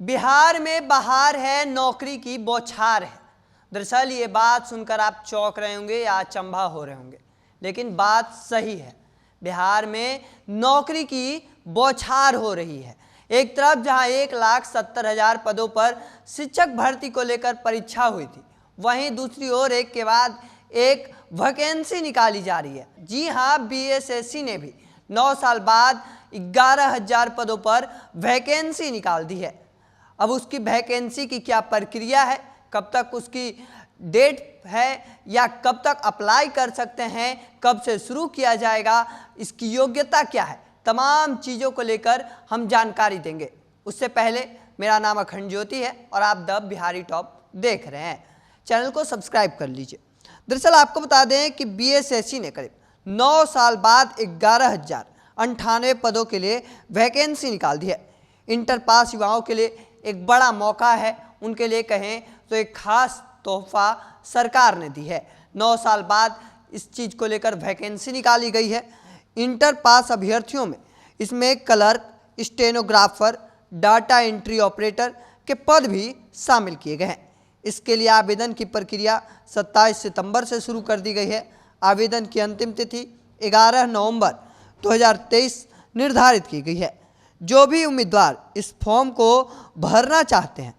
बिहार में बहार है, नौकरी की बौछार है। दरअसल ये बात सुनकर आप चौंक रहे होंगे या अचंभा हो रहे होंगे, लेकिन बात सही है। बिहार में नौकरी की बौछार हो रही है। एक तरफ जहां 1,70,000 पदों पर शिक्षक भर्ती को लेकर परीक्षा हुई थी, वहीं दूसरी ओर एक के बाद एक वैकेंसी निकाली जा रही है। जी हां, बीएसएससी ने भी 9 साल बाद 11,000 पदों पर वैकेंसी निकाल दी है। अब उसकी वैकेंसी की क्या प्रक्रिया है, कब तक उसकी डेट है या कब तक अप्लाई कर सकते हैं, कब से शुरू किया जाएगा, इसकी योग्यता क्या है, तमाम चीज़ों को लेकर हम जानकारी देंगे। उससे पहले मेरा नाम अखंड ज्योति है और आप द बिहारी टॉप देख रहे हैं। चैनल को सब्सक्राइब कर लीजिए। दरअसल आपको बता दें कि बीएसएससी ने करीब 9 साल बाद 11,098 पदों के लिए वैकेंसी निकाल दी है। इंटर पास युवाओं के लिए एक बड़ा मौका है, उनके लिए कहें तो एक खास तोहफा सरकार ने दी है। 9 साल बाद इस चीज़ को लेकर वैकेंसी निकाली गई है। इंटर पास अभ्यर्थियों में इसमें clerk, stenographer, data entry operator के पद भी शामिल किए गए हैं। इसके लिए आवेदन की प्रक्रिया 27 सितंबर से शुरू कर दी गई है। आवेदन की अंतिम तिथि 11 नवंबर 2023 निर्धारित की गई है। जो भी उम्मीदवार इस फॉर्म को भरना चाहते हैं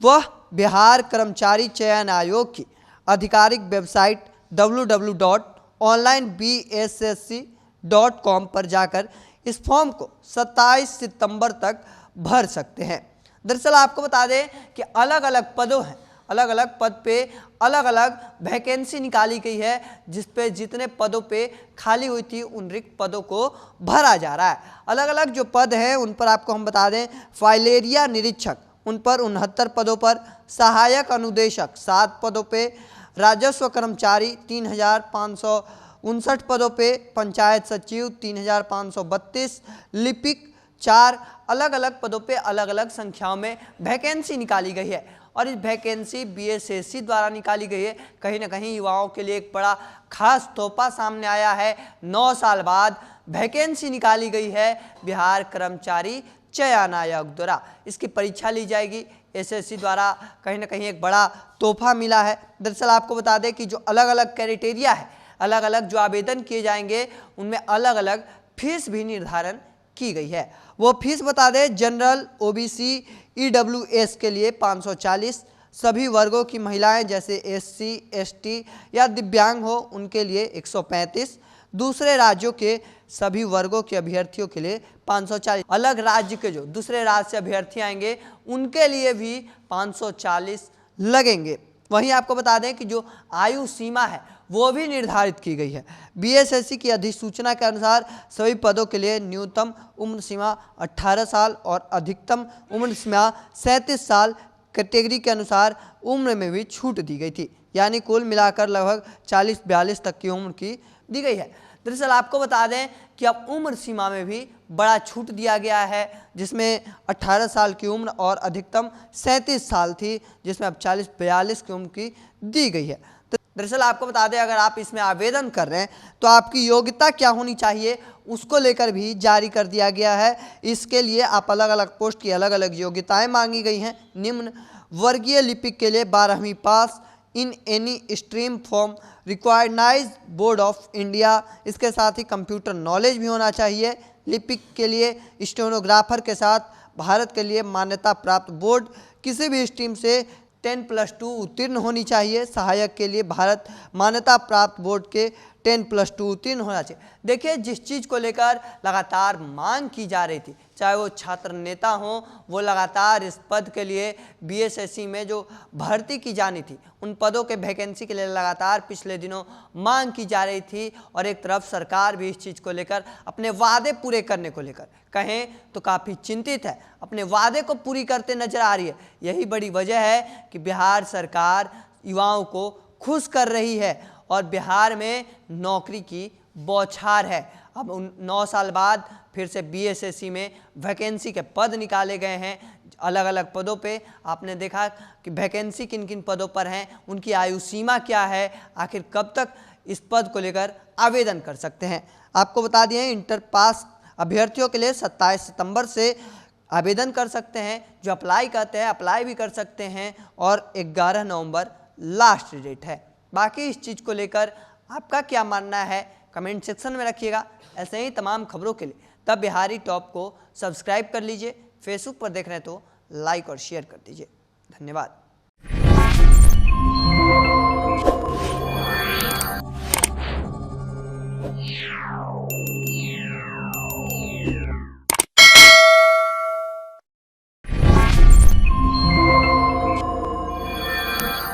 वह बिहार कर्मचारी चयन आयोग की आधिकारिक वेबसाइट www.onlinebssc.com पर जाकर इस फॉर्म को 27 सितंबर तक भर सकते हैं। दरअसल आपको बता दें कि अलग अलग पदों हैं, अलग अलग पद पे अलग अलग वैकेंसी निकाली गई है, जिस पे जितने पदों पे खाली हुई थी उन रिक्त पदों को भरा जा रहा है। अलग अलग जो पद हैं उन पर आपको हम बता दें, फाइलेरिया निरीक्षक उन पर 69 पदों पर, सहायक अनुदेशक 7 पदों पे, राजस्व कर्मचारी 3,559 पदों पे, पंचायत सचिव 3,532, लिपिक 4 अलग अलग पदों पे अलग अलग संख्याओं में वैकेंसी निकाली गई है। और इस वैकेंसी बीएसएससी द्वारा निकाली गई है। कहीं ना कहीं युवाओं के लिए एक बड़ा खास तोहफा सामने आया है। 9 साल बाद वैकेंसी निकाली गई है बिहार कर्मचारी चयन आयोग द्वारा। इसकी परीक्षा ली जाएगी एसएससी द्वारा। कहीं ना कहीं एक बड़ा तोहफा मिला है। दरअसल आपको बता दें कि जो अलग अलग क्राइटेरिया है, अलग अलग जो आवेदन किए जाएंगे, उनमें अलग अलग फीस भी निर्धारण की गई है। वो फीस बता दें, जनरल, ओबीसी, ईडब्ल्यूएस के लिए 540, सभी वर्गों की महिलाएं जैसे एससी, एसटी या दिव्यांग हो उनके लिए 135, दूसरे राज्यों के सभी वर्गों के अभ्यर्थियों के लिए 540, अलग राज्य के जो दूसरे राज्य से अभ्यर्थी आएंगे उनके लिए भी 540 लगेंगे। वहीं आपको बता दें कि जो आयु सीमा है वो भी निर्धारित की गई है। बीएसएससी की अधिसूचना के अनुसार सभी पदों के लिए न्यूनतम उम्र सीमा 18 साल और अधिकतम उम्र सीमा 37 साल कैटेगरी के अनुसार उम्र में भी छूट दी गई थी। यानी कुल मिलाकर लगभग 40-42 तक की उम्र की दी गई है। दरअसल आपको बता दें कि अब उम्र सीमा में भी बड़ा छूट दिया गया है, जिसमें 18 साल की उम्र और अधिकतम 37 साल थी, जिसमें अब 40-42 की उम्र की दी गई है। दरअसल आपको बता दें, अगर आप इसमें आवेदन कर रहे हैं तो आपकी योग्यता क्या होनी चाहिए उसको लेकर भी जारी कर दिया गया है। इसके लिए आप अलग अलग पोस्ट की अलग अलग योग्यताएं मांगी गई हैं। निम्न वर्गीय लिपिक के लिए 12वीं पास in any stream from recognised board of India, इसके साथ ही कंप्यूटर नॉलेज भी होना चाहिए। लिपिक के लिए स्टेनोग्राफर के साथ भारत के लिए मान्यता प्राप्त बोर्ड किसी भी स्ट्रीम से 10+2 उत्तीर्ण होनी चाहिए। सहायक के लिए भारत मान्यता प्राप्त बोर्ड के 10+2 उत्तीर्ण होना चाहिए। देखिए, जिस चीज़ को लेकर लगातार मांग की जा रही थी, चाहे वो छात्र नेता हों, वो लगातार इस पद के लिए बीएसएससी में जो भर्ती की जानी थी उन पदों के वैकेंसी के लिए लगातार पिछले दिनों मांग की जा रही थी। और एक तरफ सरकार भी इस चीज़ को लेकर अपने वादे पूरे करने को लेकर कहें तो काफ़ी चिंतित है, अपने वादे को पूरी करते नजर आ रही है। यही बड़ी वजह है कि बिहार सरकार युवाओं को खुश कर रही है और बिहार में नौकरी की बौछार है। अब 9 साल बाद फिर से बीएसएससी में वैकेंसी के पद निकाले गए हैं। अलग अलग पदों पे आपने देखा कि वैकेंसी किन किन पदों पर हैं, उनकी आयु सीमा क्या है, आखिर कब तक इस पद को लेकर आवेदन कर सकते हैं। आपको बता दिए, इंटर पास अभ्यर्थियों के लिए 27 सितंबर से आवेदन कर सकते हैं। जो अप्लाई करते हैं अप्लाई भी कर सकते हैं और 11 नवंबर लास्ट डेट है। बाकी इस चीज़ को लेकर आपका क्या मानना है कमेंट सेक्शन में रखिएगा। ऐसे ही तमाम खबरों के लिए द बिहारी टॉप को सब्सक्राइब कर लीजिए। फेसबुक पर देख रहे हैं तो लाइक और शेयर कर दीजिए। धन्यवाद।